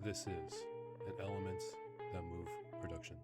This is an Elements That Move production.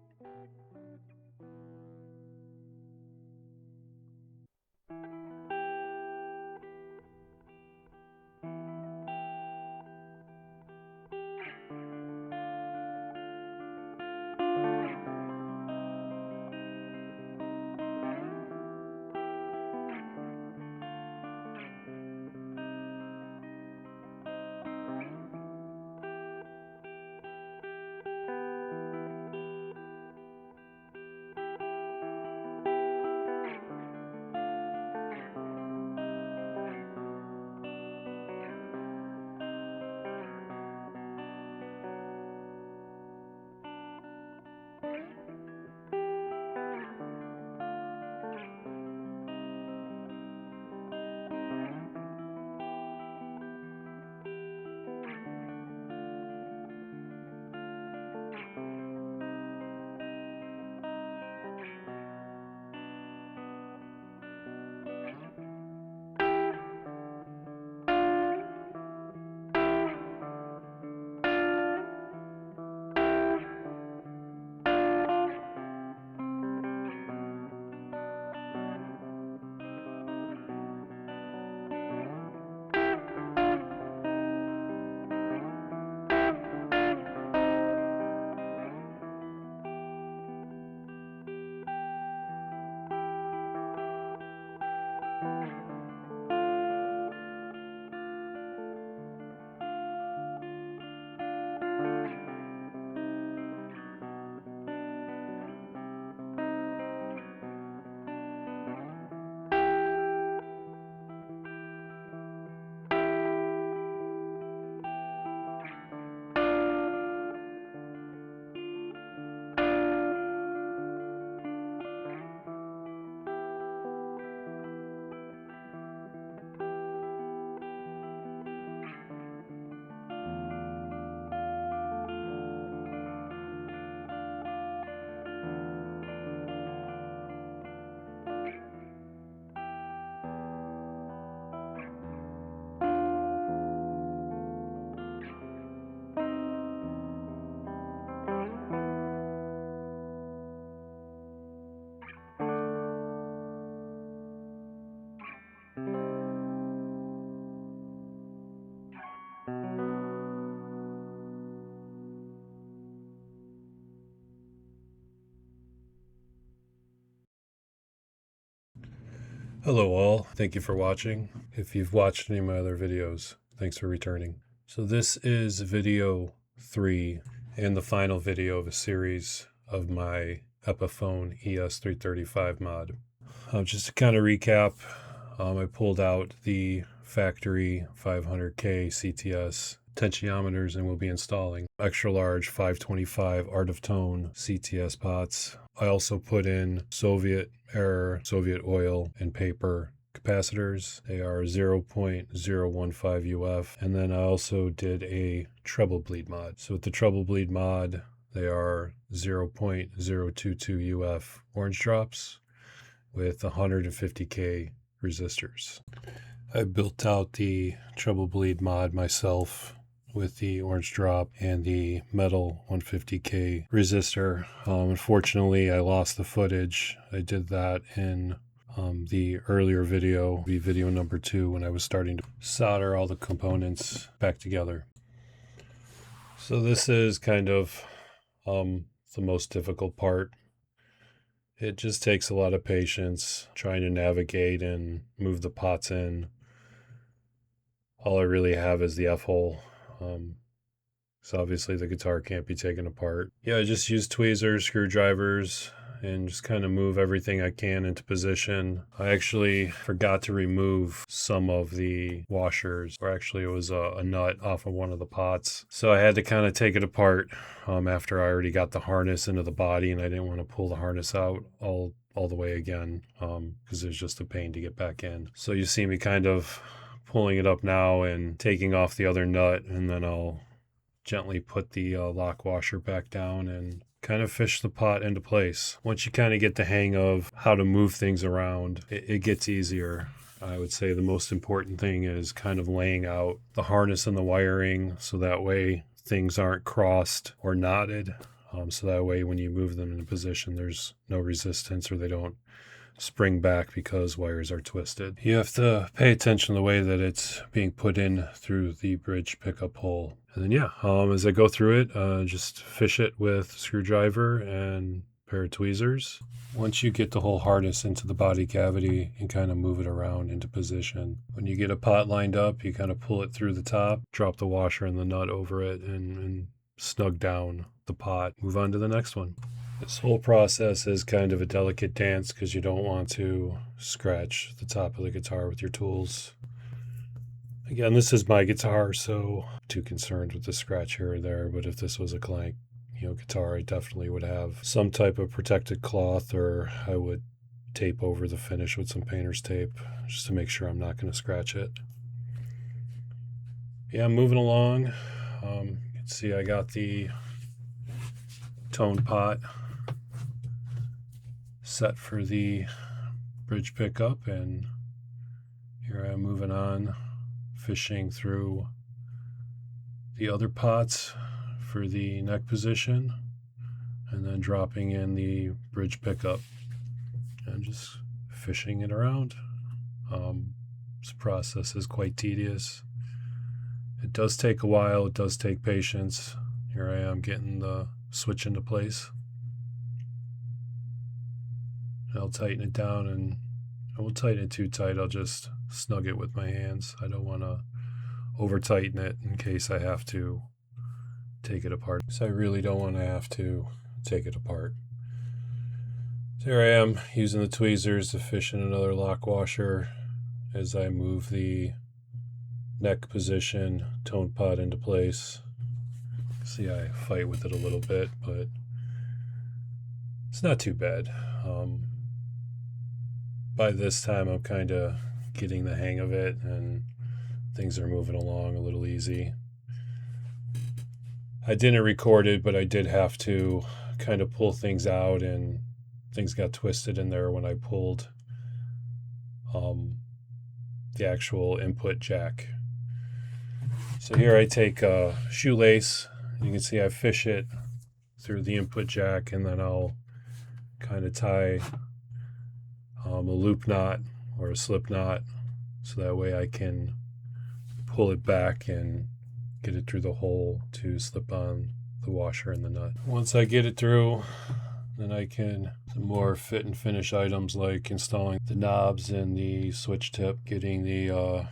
Hello all, thank you for watching. If you've watched any of my other videos, thanks for returning. So this is video 3 and the final video of a series of my Epiphone ES-335 mod. Just to kind of recap, I pulled out the factory 500K CTS Potentiometers and will be installing extra large 525 Art of Tone CTS pots. I also put in Soviet oil and paper capacitors. They are 0.015 UF. And then I also did a treble bleed mod. So with the treble bleed mod, they are 0.022 UF orange drops with 150K resistors. I built out the treble bleed mod myself with the orange drop and the metal 150K resistor. Unfortunately, I lost the footage. I did that in the earlier video, video number 2, when I was starting to solder all the components back together. So this is kind of the most difficult part. It just takes a lot of patience trying to navigate and move the pots in. All I really have is the F-hole. So obviously the guitar can't be taken apart. Yeah, I just use tweezers, screwdrivers, and just kind of move everything I can into position. I actually forgot to remove some of the washers, or actually it was a nut off of one of the pots. So I had to kind of take it apart after I already got the harness into the body, and I didn't want to pull the harness out all the way again because it was just a pain to get back in. So you see me kind of pulling it up now and taking off the other nut, and then I'll gently put the lock washer back down and kind of fish the pot into place. Once you kind of get the hang of how to move things around, it gets easier. I would say the most important thing is kind of laying out the harness and the wiring so that way things aren't crossed or knotted. So that way when you move them into position, there's no resistance, or they don't spring back because wires are twisted. You have to pay attention to the way that it's being put in through the bridge pickup hole. And then as I go through it, just fish it with a screwdriver and a pair of tweezers. Once you get the whole harness into the body cavity and kind of move it around into position, when you get a pot lined up, you kind of pull it through the top, drop the washer and the nut over it, and snug down the pot. Move on to the next one. This whole process is kind of a delicate dance because you don't want to scratch the top of the guitar with your tools. Again, this is my guitar, so I'm too concerned with the scratch here or there, but if this was a Clank guitar, I definitely would have some type of protected cloth, or I would tape over the finish with some painter's tape just to make sure I'm not going to scratch it. Yeah, I'm moving along. You can see I got the tone pot set for the bridge pickup, and here I'm moving on, fishing through the other pots for the neck position, and then dropping in the bridge pickup and just fishing it around. This process is quite tedious. It does take a while, it does take patience. Here I am getting the switch into place. I'll tighten it down, and I won't tighten it too tight. I'll just snug it with my hands. I don't want to over tighten it in case I have to take it apart. So I really don't want to have to take it apart. So here I am using the tweezers to fish in another lock washer as I move the neck position tone pot into place. See, I fight with it a little bit, but it's not too bad. By this time, I'm kind of getting the hang of it, and things are moving along a little easy. I didn't record it, but I did have to kind of pull things out, and things got twisted in there when I pulled the actual input jack. So here I take a shoelace. You can see I fish it through the input jack, and then I'll kind of tie a loop knot or a slip knot, so that way I can pull it back and get it through the hole to slip on the washer and the nut. Once I get it through, then I can some more fit and finish items like installing the knobs and the switch tip, getting the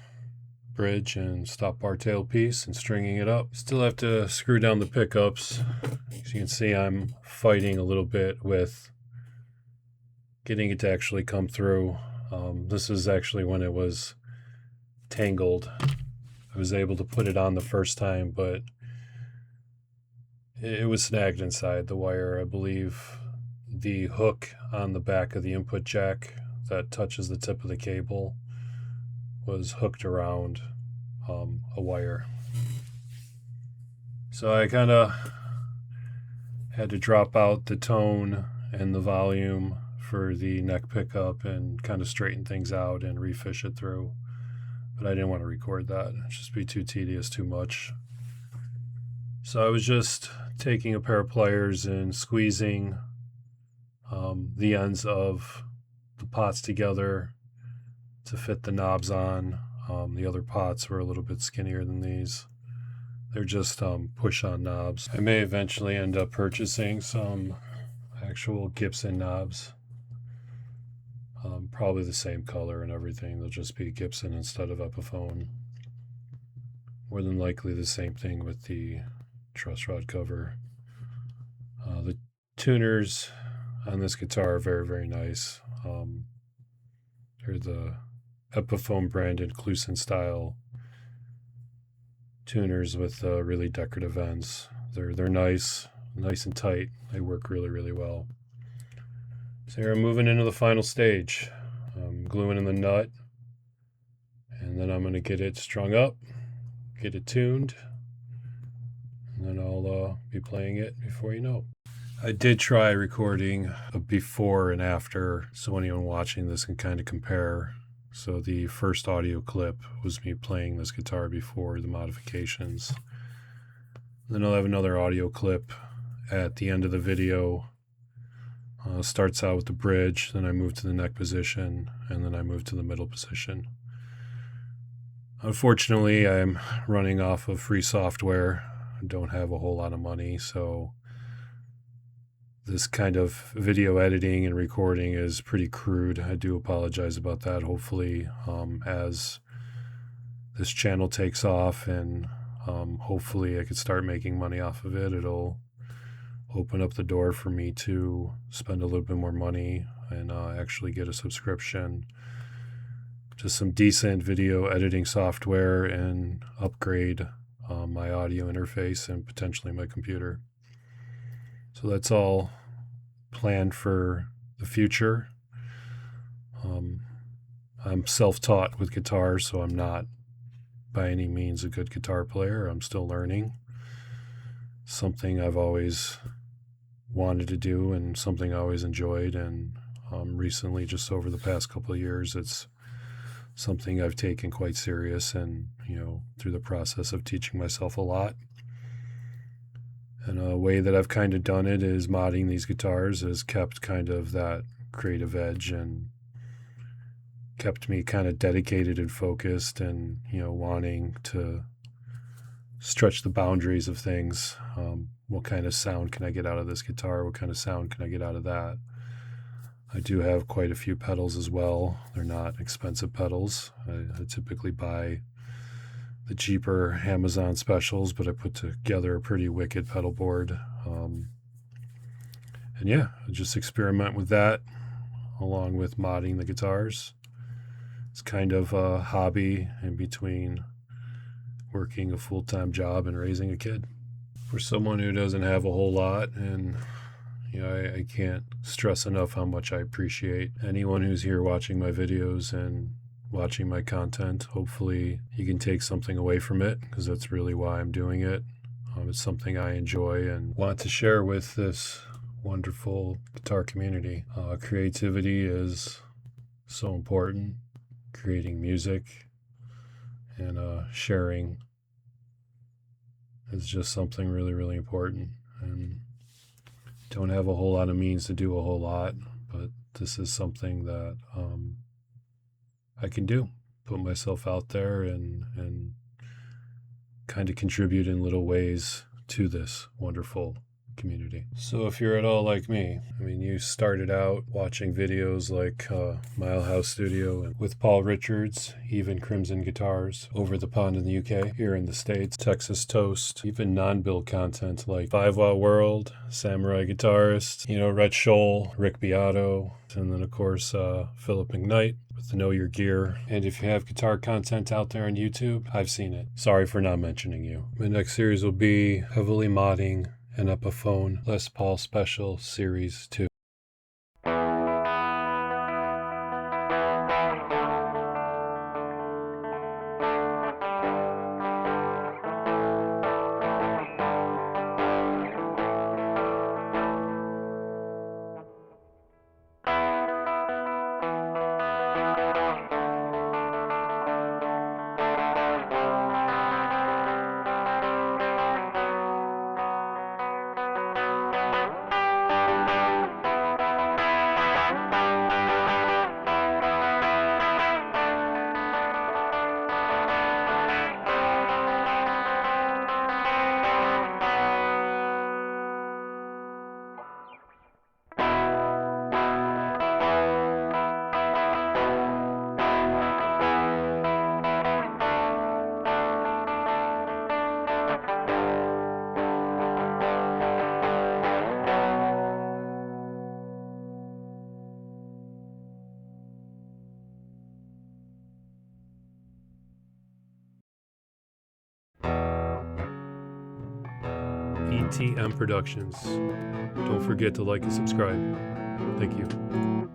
bridge and stop bar tailpiece, and stringing it up. Still have to screw down the pickups. As you can see, I'm fighting a little bit with getting it to actually come through. This is actually when it was tangled. I was able to put it on the first time, but it was snagged inside the wire. I believe the hook on the back of the input jack that touches the tip of the cable was hooked around a wire. So I kind of had to drop out the tone and the volume for the neck pickup and kind of straighten things out and refish it through. But I didn't want to record that. It'd just be too tedious, too much. So I was just taking a pair of pliers and squeezing the ends of the pots together to fit the knobs on. The other pots were a little bit skinnier than these. They're just push-on knobs. I may eventually end up purchasing some actual Gibson knobs. Probably the same color and everything. They'll just be Gibson instead of Epiphone. More than likely the same thing with the truss rod cover. The tuners on this guitar are very, very nice. They're the Epiphone branded Clusen style tuners with really decorative ends. They're nice and tight. They work really, really well. So here I'm moving into the final stage. I'm gluing in the nut, and then I'm going to get it strung up, get it tuned, and then I'll be playing it before you know. I did try recording a before and after, so anyone watching this can kind of compare. So the first audio clip was me playing this guitar before the modifications. Then I'll have another audio clip at the end of the video. Starts out with the bridge, then I move to the neck position, and then I move to the middle position. Unfortunately, I'm running off of free software. I don't have a whole lot of money, so this kind of video editing and recording is pretty crude. I do apologize about that. Hopefully, as this channel takes off and hopefully I could start making money off of it, it'll open up the door for me to spend a little bit more money and actually get a subscription to some decent video editing software and upgrade my audio interface and potentially my computer. So that's all planned for the future. I'm self-taught with guitar, so I'm not by any means a good guitar player. I'm still learning. Something I've always wanted to do and something I always enjoyed, and recently, just over the past couple of years, it's something I've taken quite serious, and through the process of teaching myself a lot. And a way that I've kind of done it is modding these guitars has kept kind of that creative edge and kept me kind of dedicated and focused and wanting to stretch the boundaries of things. What kind of sound can I get out of this guitar? What kind of sound can I get out of that? I do have quite a few pedals as well. They're not expensive pedals. I typically buy the cheaper Amazon specials, but I put together a pretty wicked pedal board. And yeah, I just experiment with that along with modding the guitars. It's kind of a hobby in between working a full-time job and raising a kid. For someone who doesn't have a whole lot, and I can't stress enough how much I appreciate anyone who's here watching my videos and watching my content. Hopefully you can take something away from it, because that's really why I'm doing it. It's something I enjoy and want to share with this wonderful guitar community. Creativity is so important. Creating music and sharing is just something really, really important. And don't have a whole lot of means to do a whole lot, but this is something that I can do. Put myself out there and kind of contribute in little ways to this wonderful community. So if you're at all like me, you started out watching videos like Mile House Studio and with Paul Richards, even Crimson Guitars, Over the Pond in the UK, here in the States, Texas Toast, even non-build content like 5 Watt World, Samurai Guitarist, Rhett Scholl, Rick Beato, and then of course Philip McKnight with the Know Your Gear. And if you have guitar content out there on YouTube, I've seen it. Sorry for not mentioning you. My next series will be heavily modding an Epiphone Les Paul Special Series 2. ETM Productions. Don't forget to like and subscribe. Thank you.